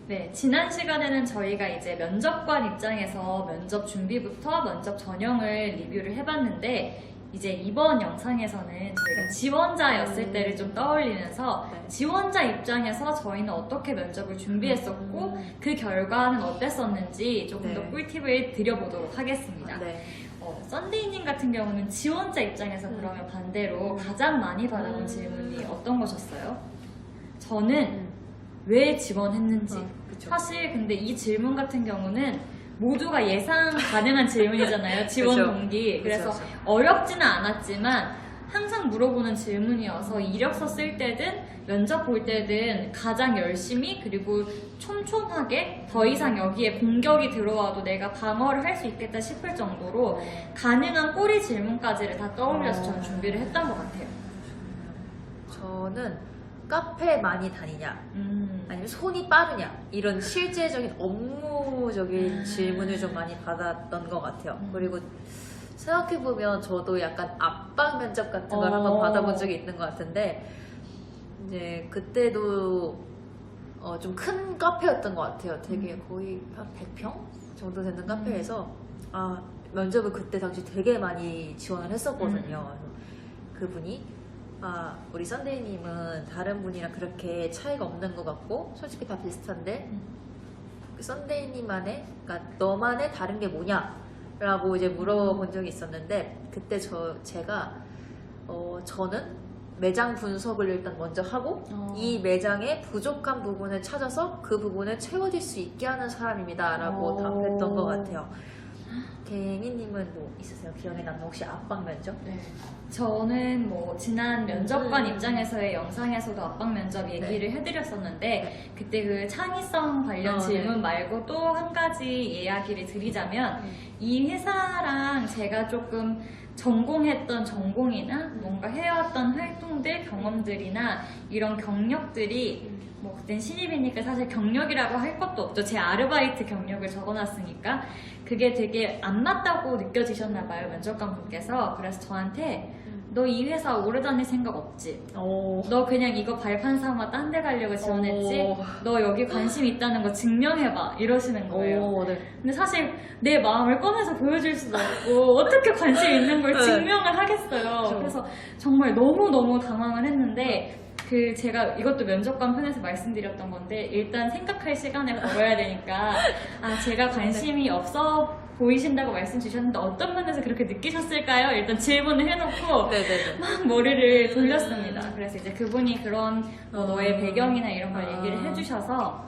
네, 지난 시간에는 저희가 이제 면접관 입장에서 면접 준비부터 면접 전형을 리뷰를 해봤는데 이제 이번 영상에서는 저희가 지원자였을 때를 좀 떠올리면서 네. 지원자 입장에서 저희는 어떻게 면접을 준비했었고 그 결과는 어땠었는지 조금 더 네. 꿀팁을 드려보도록 하겠습니다. 네. 썬데이님 같은 경우는 지원자 입장에서 그러면 반대로 가장 많이 받아본 질문이 어떤 것이었어요? 저는 왜 지원했는지. 그쵸. 사실 근데 이 질문 같은 경우는 모두가 예상 가능한 질문이잖아요. 지원 그쵸. 동기. 그래서 그쵸. 어렵지는 않았지만 항상 물어보는 질문이어서 이력서 쓸 때든 면접 볼 때든 가장 열심히 그리고 촘촘하게 더 이상 여기에 공격이 들어와도 내가 방어를 할 수 있겠다 싶을 정도로 가능한 꼬리 질문까지를 다 떠올려서 저는 준비를 했던 것 같아요. 저는 카페 많이 다니냐, 아니면 손이 빠르냐, 이런 실제적인 업무적인 질문을 좀 많이 받았던 것 같아요. 그리고 생각해보면 저도 약간 압박 면접 같은 걸 한번 받아본 적이 있는 것 같은데, 이제 그때도 좀 큰 카페였던 것 같아요. 되게 거의 한 100평 정도 되는 카페에서 면접을 그때 당시 되게 많이 지원을 했었거든요. 그래서 그분이 우리 썬데이님은 다른 분이랑 그렇게 차이가 없는 것 같고 솔직히 다 비슷한데 그 썬데이님만의, 그러니까 너만의 다른 게 뭐냐? 라고 이제 물어본 적이 있었는데 그때 제가 저는 매장 분석을 일단 먼저 하고 이 매장의 부족한 부분을 찾아서 그 부분을 채워질 수 있게 하는 사람입니다 라고 답했던 것 같아요. 갱이님은 뭐 있으세요? 기억에 남는 혹시 압박 면접? 네. 저는 뭐 지난 면접관 입장에서의 영상에서도 압박 면접 얘기를 해드렸었는데 그때 그 창의성 관련 질문 말고 또 한 가지 이야기를 드리자면 이 회사랑 제가 조금 전공했던 전공이나 뭔가 해왔던 활동들, 경험들이나 이런 경력들이 뭐 그땐 신입이니까 사실 경력이라고 할 것도 없죠. 제 아르바이트 경력을 적어놨으니까 그게 되게 안 맞다고 느껴지셨나 봐요, 면접관 분께서. 그래서 저한테 너 이 회사 오래 다닐 생각 없지? 너 그냥 이거 발판 삼아 딴 데 가려고 지원했지? 너 여기 관심 있다는 거 증명해봐 이러시는 거예요. 네. 근데 사실 내 마음을 꺼내서 보여줄 수도 없고 어떻게 관심 있는 걸 증명을 하겠어요. 그래서 정말 너무너무 당황을 했는데 제가 이것도 면접관 편에서 말씀드렸던 건데 일단 생각할 시간을 벌어야 되니까 제가 관심이 없어 보이신다고 말씀 주셨는데 어떤 면에서 그렇게 느끼셨을까요? 일단 질문을 해놓고 막 머리를 돌렸습니다. 그래서 이제 그분이 그런 너의 배경이나 이런 걸 얘기를 해주셔서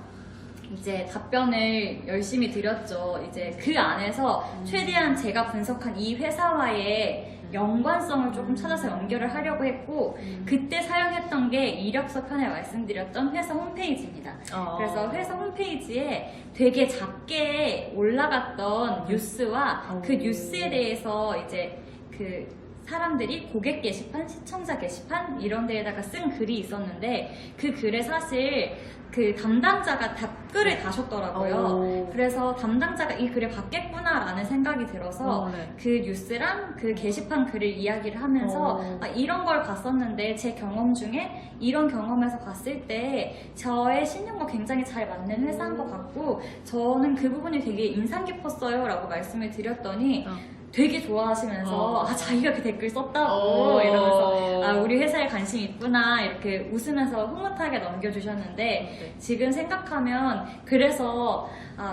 이제 답변을 열심히 드렸죠. 이제 그 안에서 최대한 제가 분석한 이 회사와의 연관성을 조금 찾아서 연결을 하려고 했고 그때 사용했던 게 이력서 편에 말씀드렸던 회사 홈페이지입니다. 그래서 회사 홈페이지에 되게 작게 올라갔던 뉴스와 그 뉴스에 대해서 이제 그 사람들이 고객 게시판, 시청자 게시판 이런 데에다가 쓴 글이 있었는데 그 글에 사실 그 담당자가 댓글을 다셨더라고요. 그래서 담당자가 이 글에 받겠구나 라는 생각이 들어서 그 뉴스랑 그 게시판 글을 이야기를 하면서 이런 걸 봤었는데 제 경험 중에 이런 경험에서 봤을 때 저의 신념과 굉장히 잘 맞는 회사인 것 같고 저는 그 부분이 되게 인상 깊었어요 라고 말씀을 드렸더니 되게 좋아하시면서 자기가 그 댓글 썼다고 이러면서 우리 회사에 관심 있구나 이렇게 웃으면서 흐뭇하게 넘겨주셨는데 지금 생각하면 그래서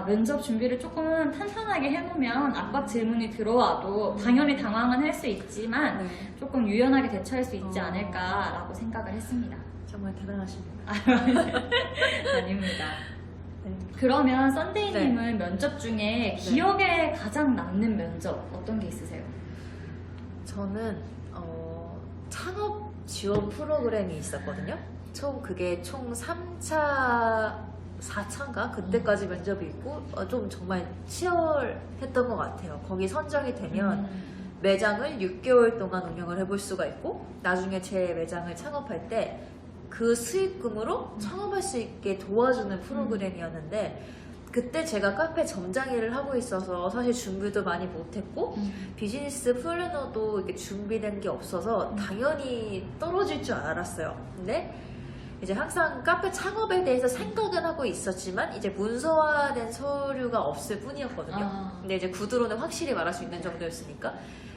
면접 준비를 조금 탄탄하게 해놓으면 압박 질문이 들어와도 당연히 당황은 할 수 있지만 조금 유연하게 대처할 수 있지 않을까라고 생각을 했습니다. 정말 대단하십니다. 아닙니다. 그러면 썬데이님은 면접 중에 기억에 가장 남는 면접 어떤 게 있으세요? 저는 창업 지원 프로그램이 있었거든요. 그게 총 3차, 4차인가? 그때까지 면접이 있고 좀 정말 치열했던 것 같아요. 거기 선정이 되면 매장을 6개월 동안 운영을 해볼 수가 있고 나중에 제 매장을 창업할 때 그 수익금으로 창업할 수 있게 도와주는 프로그램이었는데 그때 제가 카페 점장일을 하고 있어서 사실 준비도 많이 못했고 비즈니스 플래너도 이렇게 준비된 게 없어서 당연히 떨어질 줄 알았어요. 근데 이제 항상 카페 창업에 대해서 생각은 하고 있었지만 이제 문서화된 서류가 없을 뿐이었거든요. 근데 이제 구두로는 확실히 말할 수 있는 정도였으니까.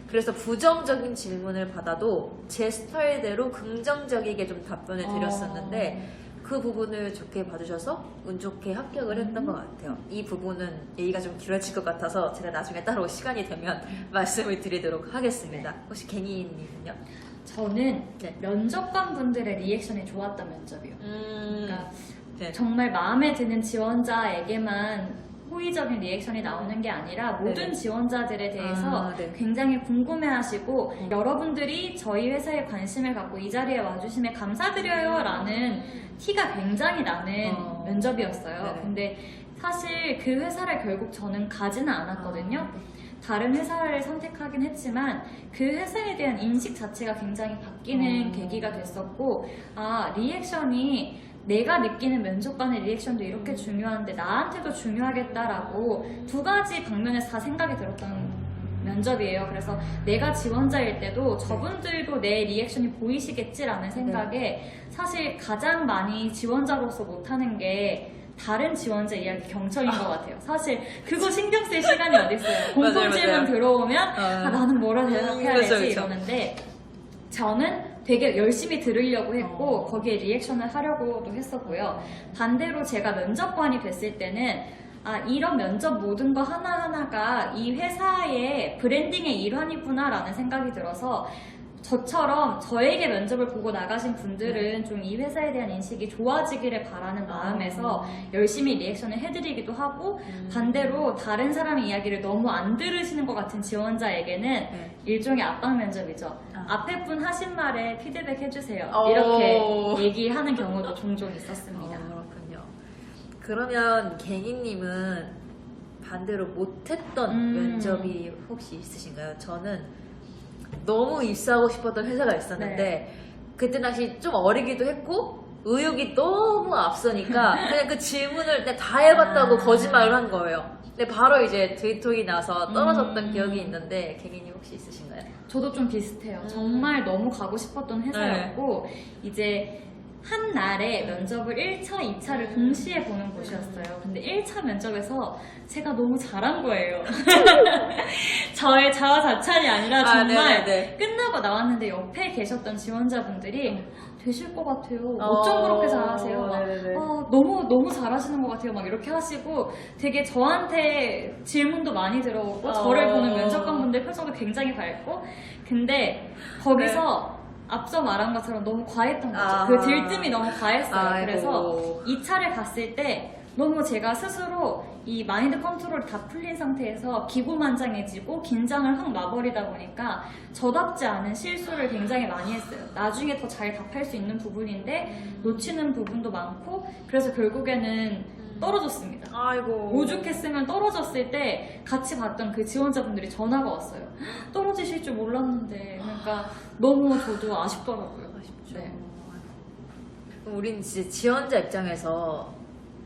그래서 부정적인 질문을 받아도 제 스타일대로 긍정적이게 좀 답변을 드렸었는데 그 부분을 좋게 봐주셔서 운 좋게 합격을 했던 것 같아요. 이 부분은 얘기가 좀 길어질 것 같아서 제가 나중에 따로 시간이 되면 말씀을 드리도록 하겠습니다. 혹시 갱이님은요? 저는 네. 면접관 분들의 리액션이 좋았던 면접이요. 그러니까 네. 정말 마음에 드는 지원자에게만 호의적인 리액션이 나오는 게 아니라 모든 네. 지원자들에 대해서 네. 굉장히 궁금해하시고 여러분들이 저희 회사에 관심을 갖고 이 자리에 와주심에 감사드려요 라는 티가 굉장히 나는 면접이었어요. 네. 근데 사실 그 회사를 결국 저는 가지는 않았거든요. 다른 회사를 선택하긴 했지만 그 회사에 대한 인식 자체가 굉장히 바뀌는 계기가 됐었고, 아, 리액션이 내가 느끼는 면접관의 리액션도 이렇게 중요한데 나한테도 중요하겠다라고 두 가지 방면에서 다 생각이 들었던 면접이에요. 그래서 내가 지원자일 때도 저분들도 내 리액션이 보이시겠지라는 생각에 사실 가장 많이 지원자로서 못하는 게 다른 지원자 이야기 경청인 것 같아요. 사실 그거 신경 쓸 시간이 어딨어요. 공통 질문 들어오면 아, 나는 뭐라 대답해야 되지 그쵸. 이러는데 저는 되게 열심히 들으려고 했고 거기에 리액션을 하려고도 했었고요. 반대로 제가 면접관이 됐을 때는 아, 이런 면접 모든 거 하나하나가 이 회사의 브랜딩의 일환이구나 라는 생각이 들어서 저처럼 저에게 면접을 보고 나가신 분들은 좀 이 회사에 대한 인식이 좋아지기를 바라는 마음에서 열심히 리액션을 해드리기도 하고 반대로 다른 사람의 이야기를 너무 안 들으시는 것 같은 지원자에게는 일종의 압박 면접이죠. 앞에 분 하신 말에 피드백 해주세요. 이렇게 얘기하는 경우도 종종 있었습니다. 그렇군요. 그러면 갱이님은 반대로 못했던 면접이 혹시 있으신가요? 저는 너무 입사하고 싶었던 회사가 있었는데 그때 당시 좀 어리기도 했고 의욕이 너무 앞서니까 그냥 그 질문을 그냥 다 해봤다고 거짓말을 한 거예요. 근데 바로 이제 데이톡이 나서 떨어졌던 기억이 있는데 갱이님 혹시 있으신가요? 저도 좀 비슷해요. 정말 너무 가고 싶었던 회사였고 이제 한 날에 면접을 1차, 2차를 동시에 보는 곳이었어요. 근데 1차 면접에서 제가 너무 잘한 거예요. 저의 자화자찬이 아니라 정말 끝나고 나왔는데 옆에 계셨던 지원자분들이 되실 것 같아요. 어쩜 그렇게 잘하세요? 막, 너무 잘하시는 것 같아요. 막 이렇게 하시고 되게 저한테 질문도 많이 들어오고 저를 보는 면접관분들 표정도 굉장히 밝고 근데 거기서 앞서 말한 것처럼 너무 과했던 거죠. 그 들뜸이 너무 과했어요. 그래서 2차를 갔을 때 너무 제가 스스로 이 마인드 컨트롤이 다 풀린 상태에서 기고만장해지고 긴장을 확 놔버리다 보니까 저답지 않은 실수를 굉장히 많이 했어요. 나중에 더 잘 답할 수 있는 부분인데 놓치는 부분도 많고 그래서 결국에는 떨어졌습니다. 아이고. 오죽했으면 떨어졌을 때 같이 봤던 그 지원자분들이 전화가 왔어요. 떨어지실 줄 몰랐는데 그러니까 너무 저도 아쉽더라고요. 아쉽죠. 네. 그럼 우린 진짜 지원자 입장에서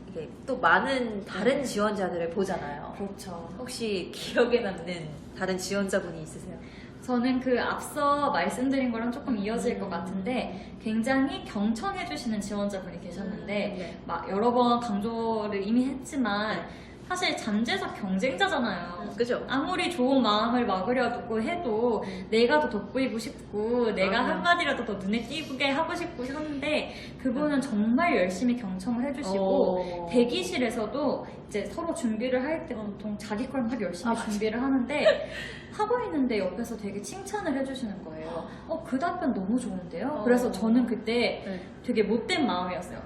이게 또 많은 다른 지원자들을 보잖아요. 그렇죠. 혹시 기억에 남는 다른 지원자분이 있으세요? 저는 그 앞서 말씀드린 거랑 조금 이어질 것 같은데 굉장히 경청해주시는 지원자분이 계셨는데 막 여러 번 강조를 이미 했지만 사실 잠재적 경쟁자잖아요. 그죠? 아무리 좋은 마음을 막으려고 해도 내가 더 돋보이고 싶고 내가 한마디라도 더 눈에 띄게 하고 싶고 하는데 그분은 정말 열심히 경청을 해주시고 대기실에서도 이제 서로 준비를 할 때 보통 자기 걸 막 열심히 준비를 하는데 하고 있는데 옆에서 되게 칭찬을 해주시는 거예요. 그 답변 너무 좋은데요? 그래서 저는 그때 되게 못된 마음이었어요.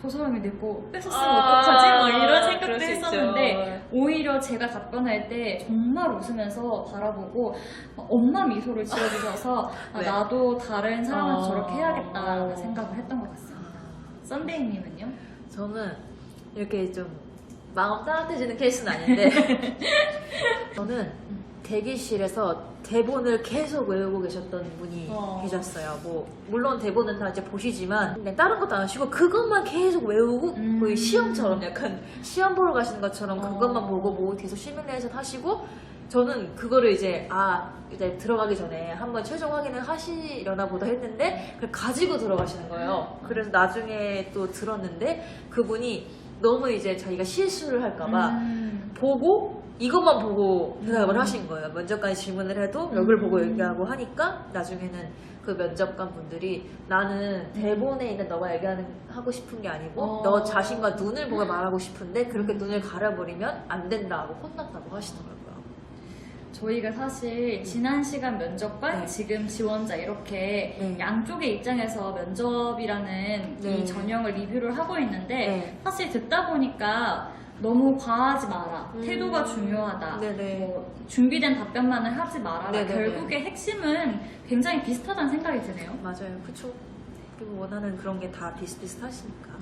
저 사람이 내 거 뺏었으면 어떡하지? 막 이런 생각도 했었는데 오히려 제가 답변할 때 정말 웃으면서 바라보고 엄마 미소를 지어주셔서 나도 다른 사람한테 저렇게 해야겠다라는 생각을 했던 것 같습니다. 썬데이님은요? 저는 이렇게 좀 마음 따뜻해지는 케이스는 아닌데 저는 대기실에서 대본을 계속 외우고 계셨던 분이 계셨어요. 뭐 물론 대본은 다 이제 보시지만 그냥 다른 것도 안 하시고 그것만 계속 외우고 거의 시험처럼 약간 시험 보러 가시는 것처럼 그것만 보고 뭐 계속 시뮬레이션 하시고 저는 그거를 이제 이제 들어가기 전에 한번 최종 확인을 하시려나 보다 했는데 그걸 가지고 들어가시는 거예요. 그래서 나중에 또 들었는데 그분이 너무 이제 자기가 실수를 할까봐 보고 이것만 보고 대답을 하신 거예요. 면접관이 질문을 해도 여기를 보고 얘기하고 하니까 나중에는 그 면접관 분들이 나는 대본에 있는 너가 하고 싶은 게 아니고 너 자신과 눈을 보고 말하고 싶은데 그렇게 눈을 가려버리면 안 된다고 혼났다고 하시더라고요. 저희가 사실 지난 시간 면접관, 네. 지금 지원자 이렇게 네. 양쪽의 입장에서 면접이라는 네. 이 전형을 리뷰를 하고 있는데 네. 사실 듣다 보니까 너무 과하지 마라, 태도가 중요하다, 네네. 뭐 준비된 답변만을 하지 말아라. 네네네. 결국에 핵심은 굉장히 비슷하다는 생각이 드네요. 맞아요. 그쵸. 그리고 원하는 그런 게 다 비슷비슷하시니까.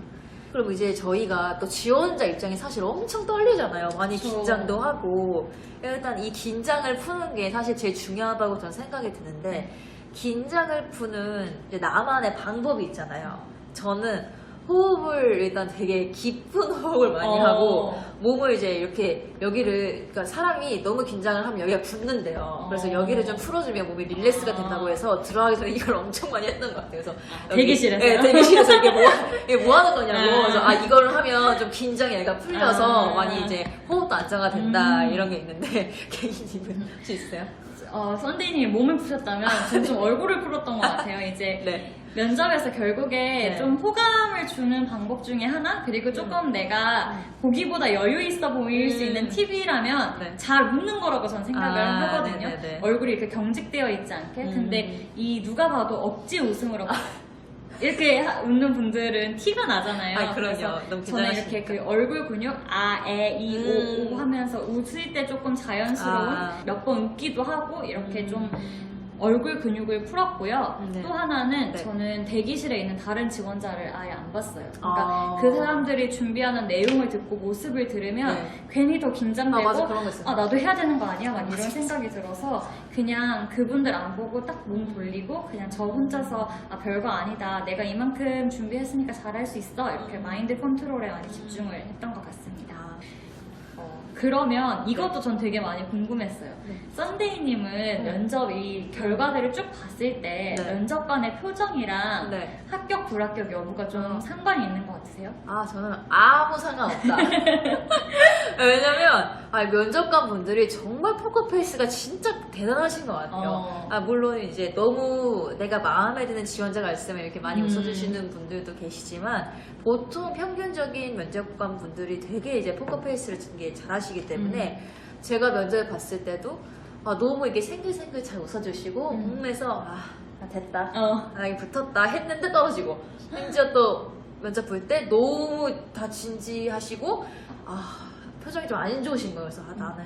그리고 이제 저희가 또 지원자 입장이 사실 엄청 떨리잖아요. 많이 그쵸. 긴장도 하고. 일단 이 긴장을 푸는 게 사실 제일 중요하다고 저는 생각이 드는데, 긴장을 푸는 이제 나만의 방법이 있잖아요. 저는 호흡을 일단 되게 깊은 호흡을 많이 하고 몸을 이제 이렇게 여기를 그러니까 사람이 너무 긴장을 하면 여기가 붓는데요. 그래서 여기를 좀 풀어주면 몸이 릴렉스가 된다고 해서 들어가기 전에 이걸 엄청 많이 했던 것 같아요. 그래서 대기실에서요? 네, 대기실에서 이게 뭐 하는 거냐고. 그래서 이걸 하면 좀 긴장이 얘가 풀려서 많이 이제 호흡도 안정화 된다 이런 게 있는데 개인님은 혹시 있어요? 썬데이님이 몸을 푸셨다면 저는 좀 얼굴을 풀었던 것 같아요. 이제 네. 면접에서 결국에 네. 좀 호감을 주는 방법 중에 하나, 그리고 조금 내가 보기보다 여유 있어 보일 수 있는 팁이라면 네. 잘 웃는 거라고 저는 생각을 하거든요. 네네네. 얼굴이 이렇게 경직되어 있지 않게. 근데 이 누가 봐도 억지 웃음으로 이렇게 웃는 분들은 티가 나잖아요. 그럼요. 그래서 너무 저는 긴장하시니까. 이렇게 그 얼굴 근육 에, 이, 오 하면서 웃을 때 조금 자연스러운 몇 번 웃기도 하고 이렇게 좀 얼굴 근육을 풀었고요. 네. 또 하나는 네. 저는 대기실에 있는 다른 지원자를 아예 안 봤어요. 그러니까 그 사람들이 준비하는 내용을 듣고 모습을 들으면 괜히 더 긴장되고 맞아, 그런 거 있어요. 나도 해야 되는 거 아니야? 막 이런 생각이 들어서 그냥 그분들 안 보고 딱 몸 돌리고 그냥 저 혼자서 별거 아니다. 내가 이만큼 준비했으니까 잘할 수 있어. 이렇게 마인드 컨트롤에 많이 집중을 했던 것 같습니다. 그러면 이것도 전 되게 많이 궁금했어요. 썬데이님은 면접 이 결과들을 쭉 봤을 때 면접관의 표정이랑 합격 불합격 여부가 좀 상관이 있는 것 같으세요? 저는 아무 상관없다. 왜냐면 면접관 분들이 정말 포커페이스가 진짜 대단하신 것 같아요. 물론 이제 너무 내가 마음에 드는 지원자가 있으면 이렇게 많이 웃어주시는 분들도 계시지만 보통 평균적인 면접관 분들이 되게 이제 포커페이스를 잘하시기 때문에 제가 면접을 봤을 때도 너무 이렇게 생글생글 잘 웃어주시고 해서 됐다, 이게 붙었다 했는데 떨어지고 심지어 또 면접 볼 때 너무 다 진지하시고 표정이 좀 안 좋으신 거예요. 그래서 나는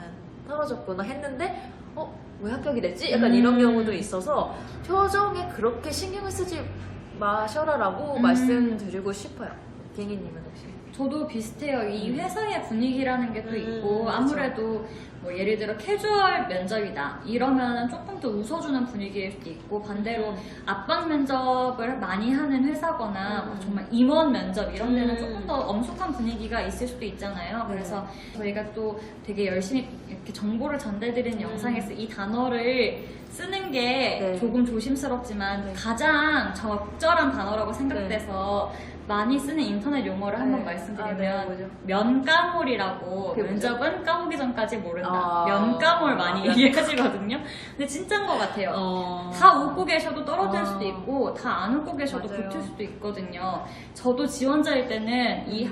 떨어졌구나 했는데 왜 합격이 됐지? 약간 이런 경우도 있어서 표정에 그렇게 신경을 쓰지 마셔라라고 말씀드리고 싶어요. 갱이님은 혹시? 저도 비슷해요. 이 회사의 분위기라는 게 또 있고 아무래도 뭐 예를 들어 캐주얼 면접이다 이러면 조금 더 웃어주는 분위기일 수도 있고 반대로 압박 면접을 많이 하는 회사거나 뭐 정말 임원 면접 이런 데는 조금 더 엄숙한 분위기가 있을 수도 있잖아요. 그래서 저희가 또 되게 열심히 이렇게 정보를 전달드리는 영상에서 이 단어를 쓰는 게 조금 조심스럽지만 가장 적절한 단어라고 생각돼서 많이 쓰는 인터넷 용어를 한번 말씀드리면 면까몰이라고 면접은 까보기 전까지 모른다. 면까몰 많이 얘기하시거든요. 근데 진짜인 것 같아요. 다 웃고 계셔도 떨어질 수도 있고 다 안 웃고 계셔도 붙을 수도 있거든요. 저도 지원자일 때는 이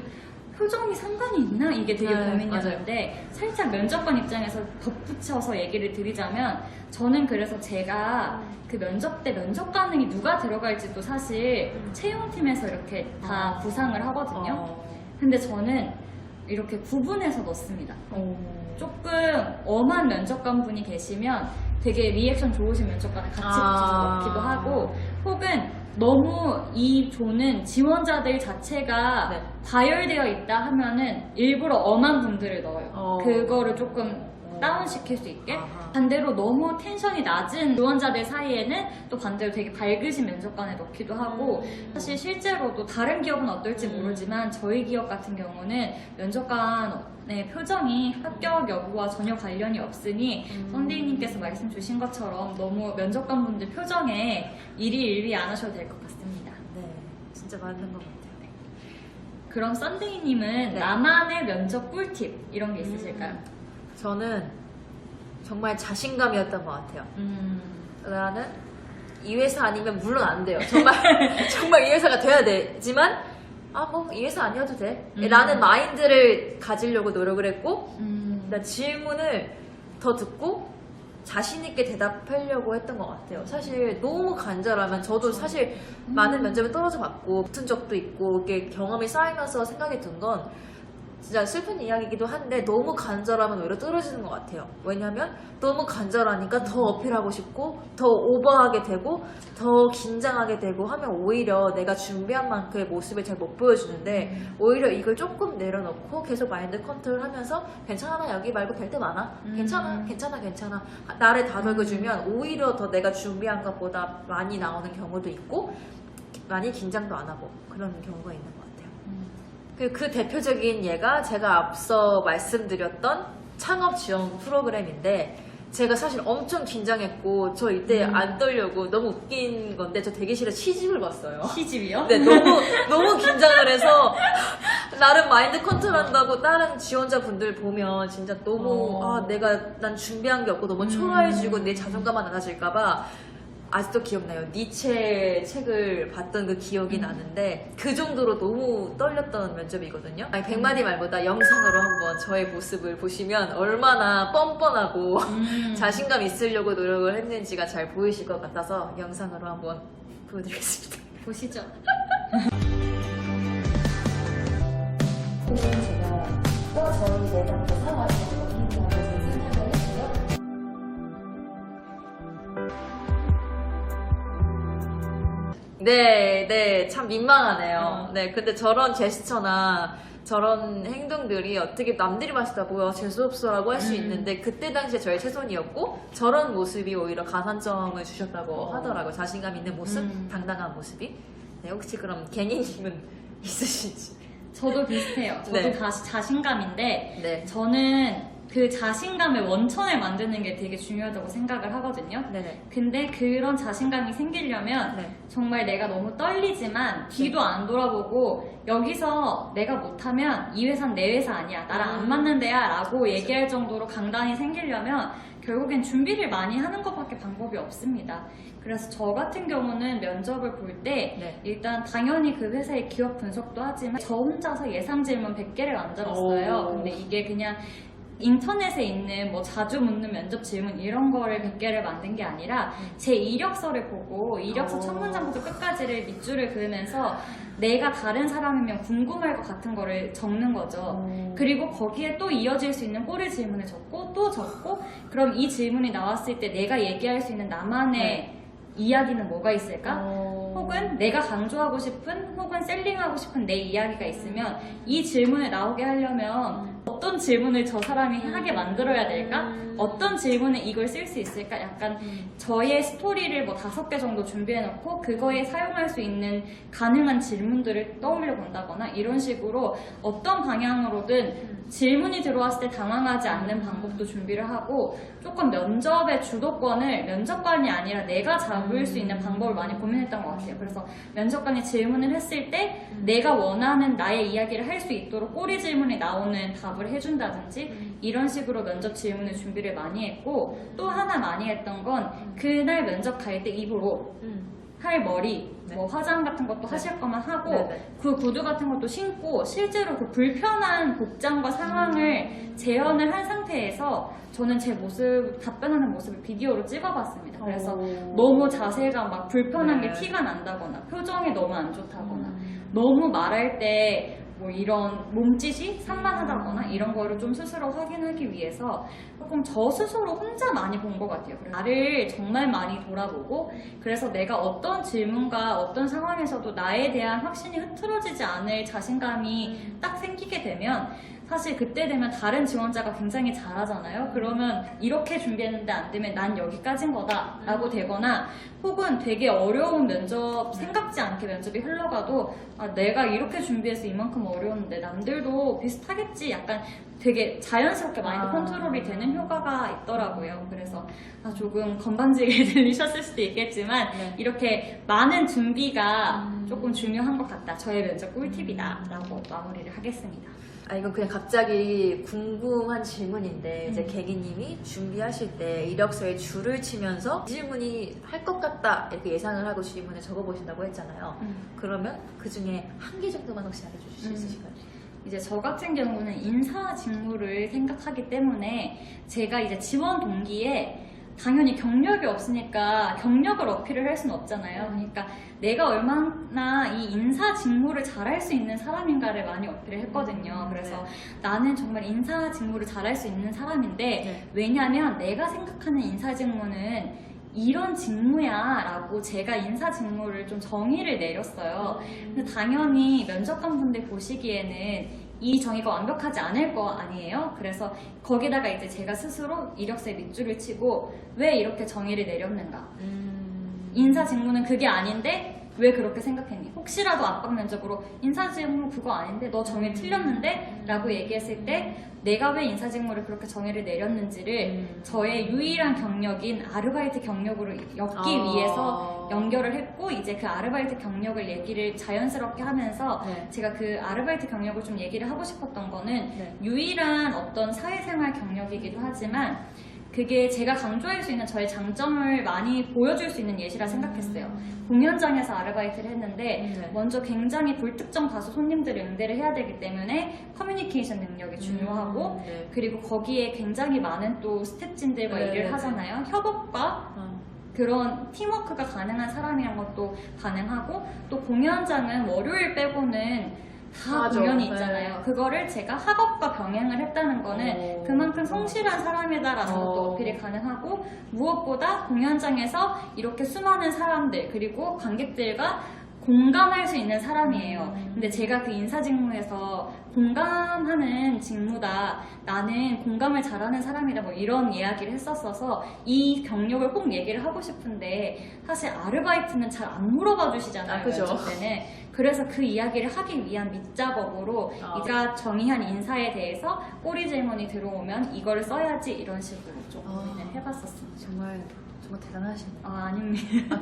표정이 상관이 있나? 이게 되게 고민이었는데 살짝 면접관 입장에서 덧붙여서 얘기를 드리자면 저는 그래서 제가 그 면접 때 면접 반응이 누가 들어갈지도 사실 채용팀에서 이렇게 다 구상을 하거든요. 근데 저는 이렇게 구분해서 넣습니다. 조금 엄한 면접관 분이 계시면 되게 리액션 좋으신 면접관을 같이 붙여서 넣기도 하고 혹은 너무 이 조는 지원자들 자체가 과열되어 있다 하면은 일부러 엄한 분들을 넣어요. 그거를 조금 다운시킬 수 있게 아하. 반대로 너무 텐션이 낮은 지원자들 사이에는 또 반대로 되게 밝으신 면접관에 넣기도 하고 사실 실제로도 다른 기업은 어떨지 모르지만 저희 기업 같은 경우는 면접관의 표정이 합격 여부와 전혀 관련이 없으니 썬데이님께서 말씀 주신 것처럼 너무 면접관분들 표정에 일희 안 하셔도 될 것 같습니다. 네, 진짜 맞는 것 같아요. 그럼 썬데이님은 네. 나만의 면접 꿀팁 이런 게 있으실까요? 저는 정말 자신감이었던 것 같아요. 나는 이 회사 아니면 물론 안 돼요. 정말 정말 이 회사가 돼야 되지만 뭐 이 회사 아니어도 돼. 라는 마인드를 가지려고 노력을 했고 나 질문을 더 듣고 자신 있게 대답하려고 했던 것 같아요. 사실 너무 간절하면 저도 사실 많은 면접에 떨어져 봤고 붙은 적도 있고 이렇게 경험이 쌓이면서 생각이 든 건 진짜 슬픈 이야기이기도 한데 너무 간절하면 오히려 떨어지는 것 같아요. 왜냐면 너무 간절하니까 더 어필하고 싶고 더 오버하게 되고 더 긴장하게 되고 하면 오히려 내가 준비한 만큼의 모습을 잘 못 보여주는데 오히려 이걸 조금 내려놓고 계속 마인드 컨트롤하면서 괜찮아 나 여기 말고 될 때 많아 괜찮아 나를 다독여주면 오히려 더 내가 준비한 것보다 많이 나오는 경우도 있고 많이 긴장도 안 하고 그런 경우가 있는 것 같아요. 그 대표적인 예가 제가 앞서 말씀드렸던 창업 지원 프로그램인데 제가 사실 엄청 긴장했고 저 이때 안 떨려고 너무 웃긴 건데 저 대기실에 시집을 봤어요. 시집이요? 네, 너무 긴장을 해서 나름 마인드 컨트롤한다고 다른 지원자분들 보면 진짜 너무 난 준비한 게 없고 너무 초라해지고 내 자존감만 낮아질까봐 아직도 기억나요. 니체 책을 봤던 그 기억이 나는데 그 정도로 너무 떨렸던 면접이거든요. 100마디 말보다 영상으로 한번 저의 모습을 보시면 얼마나 뻔뻔하고 자신감 있으려고 노력을 했는지가 잘 보이실 것 같아서 영상으로 한번 보여드리겠습니다. 보시죠. 제가 저희 내담도 사와서 네, 참 민망하네요. 네, 근데 저런 제스처나 저런 행동들이 어떻게 남들이 봤을 때 뭐야 재수없어라고 할 수 있는데 그때 당시에 저의 최선이었고 저런 모습이 오히려 가산점을 주셨다고 하더라고요. 자신감 있는 모습, 당당한 모습이. 네, 혹시 그럼 개니님은 있으신지? 저도 비슷해요. 저도 네. 자신감인데 네. 저는 그 자신감의 원천을 만드는 게 되게 중요하다고 생각을 하거든요. 네네. 근데 그런 자신감이 생기려면 네. 정말 내가 너무 떨리지만 뒤도 안 돌아보고 여기서 내가 못하면 이 회사는 내 회사 아니야. 나랑 안 맞는 데야 라고 얘기할 정도로 강단이 생기려면 결국엔 준비를 많이 하는 것밖에 방법이 없습니다. 그래서 저 같은 경우는 면접을 볼 때 네. 일단 당연히 그 회사의 기업 분석도 하지만 저 혼자서 예상 질문 100개를 만들었어요. 근데 이게 그냥 인터넷에 있는 뭐 자주 묻는 면접 질문 이런 거를 100개를 만든 게 아니라 제 이력서를 보고 이력서 첫 문장부터 끝까지를 밑줄을 그으면서 내가 다른 사람이면 궁금할 것 같은 거를 적는 거죠. 그리고 거기에 또 이어질 수 있는 꼬리 질문을 적고 또 적고 그럼 이 질문이 나왔을 때 내가 얘기할 수 있는 나만의 이야기는 뭐가 있을까? 혹은 내가 강조하고 싶은 혹은 셀링하고 싶은 내 이야기가 있으면 이 질문을 나오게 하려면 어떤 질문을 저 사람이 하게 만들어야 될까? 어떤 질문에 이걸 쓸 수 있을까? 약간 저의 스토리를 뭐 5개 정도 준비해놓고 그거에 사용할 수 있는 가능한 질문들을 떠올려 본다거나 이런 식으로 어떤 방향으로든 질문이 들어왔을 때 당황하지 않는 방법도 준비를 하고 조금 면접의 주도권을 면접관이 아니라 내가 잡을 수 있는 방법을 많이 고민했던 것 같아요. 그래서 면접관이 질문을 했을 때 내가 원하는 나의 이야기를 할 수 있도록 꼬리 질문이 나오는 답을 해준다든지 이런 식으로 면접 질문을 준비를 많이 했고 또 하나 많이 했던 건 그날 면접 갈 때 입을 옷 할 머리, 뭐 화장 같은 것도 하실 거면 하고 그 구두 같은 것도 신고 실제로 그 불편한 복장과 상황을 재현을 한 상태에서 저는 제 모습, 답변하는 모습을 비디오로 찍어봤습니다. 그래서 너무 자세가 막 불편한 게 티가 난다거나 표정이 너무 안 좋다거나 너무 말할 때 뭐 이런 몸짓이 산만하다거나 이런 거를 좀 스스로 확인하기 위해서 조금 저 스스로 혼자 많이 본 것 같아요. 그래서 나를 정말 많이 돌아보고 그래서 내가 어떤 질문과 어떤 상황에서도 나에 대한 확신이 흐트러지지 않을 자신감이 딱 생기게 되면 사실 그때 되면 다른 지원자가 굉장히 잘하잖아요. 그러면 이렇게 준비했는데 안 되면 난 여기까지인 거다 라고 되거나, 혹은 되게 어려운 면접, 생각지 않게 면접이 흘러가도 내가 이렇게 준비해서 이만큼 어려웠는데 남들도 비슷하겠지, 약간 되게 자연스럽게 마인드 컨트롤이 되는 효과가 있더라고요. 그래서 조금 건방지게 들리셨을 수도 있겠지만 이렇게 많은 준비가 조금 중요한 것 같다, 저의 면접 꿀팁이다 라고 마무리를 하겠습니다. 이건 그냥 갑자기 궁금한 질문인데, 이제 개기님이 준비하실 때 이력서에 줄을 치면서 이 질문이 할 것 같다 이렇게 예상을 하고 질문을 적어보신다고 했잖아요. 그러면 그 중에 한 개 정도만 혹시 알려주실 수 있으실까요? 이제 저 같은 경우는 인사 직무를 생각하기 때문에 제가 이제 지원 동기에 당연히 경력이 없으니까 경력을 어필을 할 수는 없잖아요. 그러니까 내가 얼마나 이 인사 직무를 잘할 수 있는 사람인가를 많이 어필을 했거든요. 그래서 나는 정말 인사 직무를 잘할 수 있는 사람인데, 왜냐하면 내가 생각하는 인사 직무는 이런 직무야 라고 제가 인사 직무를 좀 정의를 내렸어요. 근데 당연히 면접관분들 보시기에는 이 정의가 완벽하지 않을 거 아니에요? 그래서 거기다가 이제 제가 스스로 이력서에 밑줄을 치고 왜 이렇게 정의를 내렸는가? 인사 직무는 그게 아닌데 왜 그렇게 생각했니? 혹시라도 압박 면접으로 인사 직무 그거 아닌데 너 정의 틀렸는데? 라고 얘기했을 때 내가 왜 인사 직무를 그렇게 정의를 내렸는지를 저의 유일한 경력인 아르바이트 경력으로 엮기 위해서 연결을 했고, 이제 그 아르바이트 경력을 얘기를 자연스럽게 하면서 제가 그 아르바이트 경력을 좀 얘기를 하고 싶었던 거는 유일한 어떤 사회생활 경력이기도 하지만 그게 제가 강조할 수 있는 저의 장점을 많이 보여줄 수 있는 예시라 생각했어요. 공연장에서 아르바이트를 했는데 먼저 굉장히 불특정 다수 손님들을 응대를 해야 되기 때문에 커뮤니케이션 능력이 중요하고, 그리고 거기에 굉장히 많은 또 스태프진들과 일을 하잖아요. 협업과 그런 팀워크가 가능한 사람이란 것도 가능하고, 또 공연장은 월요일 빼고는 다 공연이 있잖아요. 그거를 제가 학업과 병행을 했다는 거는 그만큼 성실한 사람이다라는 것도 어필이 가능하고, 무엇보다 공연장에서 이렇게 수많은 사람들 그리고 관객들과 공감할 수 있는 사람이에요. 근데 제가 그 인사 직무에서 공감하는 직무다, 나는 공감을 잘하는 사람이다, 뭐 이런 이야기를 했었어서 이 경력을 꼭 얘기를 하고 싶은데, 사실 아르바이트는 잘 안 물어봐 주시잖아요. 면접 때는. 그래서 그 이야기를 하기 위한 밑작업으로 제가 정의한 인사에 대해서 꼬리 질문이 들어오면 이거를 써야지, 이런 식으로 좀 고민을 해봤었습니다. 정말 대단하시네요. 아닙니다.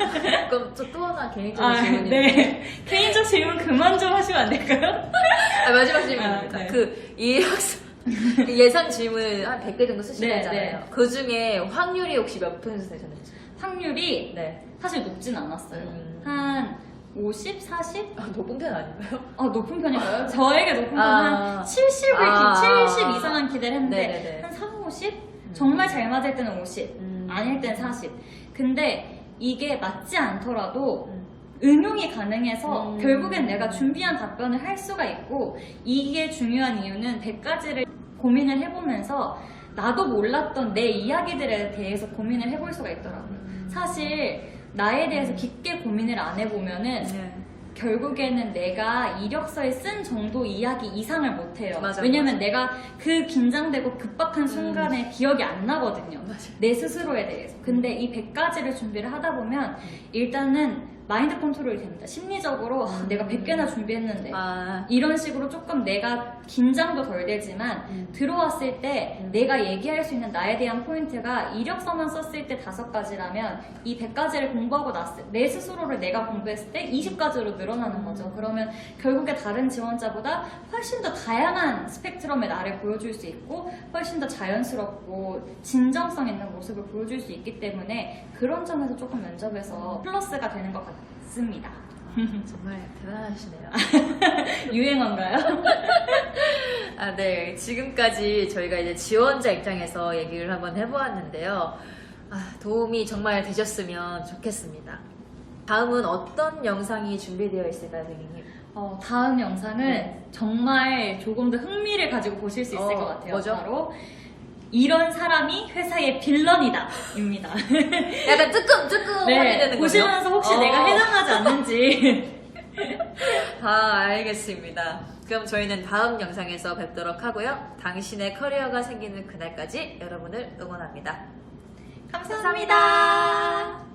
그럼 또 하나 개인적인 질문인데. 네. 개인적 질문 그만 좀 하시면 안 될까요? 마지막 질문입니다. 그 이력서 예상 질문 한 100개 정도 쓰시잖아요. 그 중에 확률이 혹시 몇 퍼센트 되셨는지? 확률이 사실 높진 않았어요. 한 50, 40? 높은 편 아닌가요? 높은 편인가요? 저에게 높은 건 한 70을 70 이상은 기대를 했는데 한 3, 50? 정말 잘 맞을 때는 50, 아닐 땐 40. 근데 이게 맞지 않더라도 응용이 가능해서 결국엔 내가 준비한 답변을 할 수가 있고, 이게 중요한 이유는 100가지를 고민을 해보면서 나도 몰랐던 내 이야기들에 대해서 고민을 해볼 수가 있더라고요. 사실 나에 대해서 깊게 고민을 안 해보면은 결국에는 내가 이력서에 쓴 정도 이야기 이상을 못해요. 왜냐면 내가 그 긴장되고 급박한 순간에 기억이 안 나거든요. 내 스스로에 대해서. 근데 이 100가지를 준비를 하다 보면 일단은 마인드 컨트롤이 됩니다. 심리적으로 내가 100개나 준비했는데 이런 식으로 조금 내가 긴장도 덜 되지만 들어왔을 때 내가 얘기할 수 있는 나에 대한 포인트가 이력서만 썼을 때 5가지라면 이 100가지를 공부하고 났을 내 스스로를 내가 공부했을 때 20가지로 늘어나는 거죠. 그러면 결국에 다른 지원자보다 훨씬 더 다양한 스펙트럼의 나를 보여줄 수 있고, 훨씬 더 자연스럽고 진정성 있는 모습을 보여줄 수 있기 때문에 그런 점에서 조금 면접에서 플러스가 되는 것 같습니다. 정말 대단하시네요. 유행어인가요? 네. 지금까지 저희가 이제 지원자 입장에서 얘기를 한번 해보았는데요. 도움이 정말 되셨으면 좋겠습니다. 다음은 어떤 영상이 준비되어 있을까요, 선생님? 다음 영상은 정말 조금 더 흥미를 가지고 보실 수 있을 것 같아요. 뭐죠? 바로 이런 사람이 회사의 빌런이다 입니다. 약간 뜨끔뜨끔하게 되는 거죠? 보시면서 혹시 내가 해당하지 않는지. 알겠습니다. 그럼 저희는 다음 영상에서 뵙도록 하고요. 당신의 커리어가 생기는 그날까지 여러분을 응원합니다. 감사합니다.